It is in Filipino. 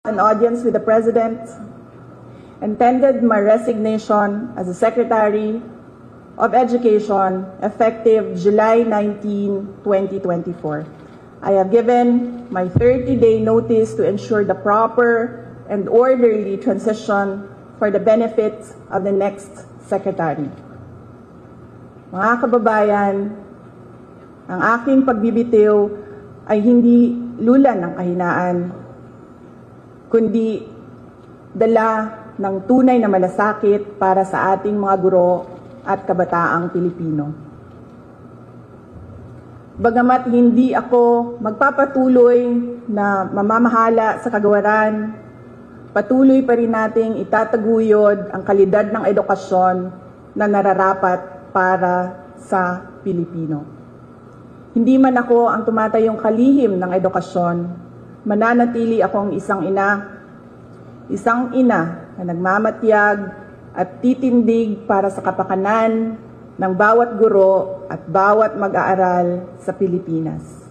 An audience with the President and tendered my resignation as the Secretary of Education effective July 19, 2024. I have given my 30-day notice to ensure the proper and orderly transition for the benefit of the next Secretary. Mga kababayan, ang aking pagbibitiw ay hindi lulan ng kahinaan, kundi dala ng tunay na malasakit para sa ating mga guro at kabataang Pilipino. Bagamat hindi ako magpapatuloy na mamamahala sa kagawaran, patuloy pa rin nating itataguyod ang kalidad ng edukasyon na nararapat para sa Pilipino. Hindi man ako ang tumatayong kalihim ng edukasyon, mananatili akong isang ina na nagmamatyag at titindig para sa kapakanan ng bawat guro at bawat mag-aaral sa Pilipinas.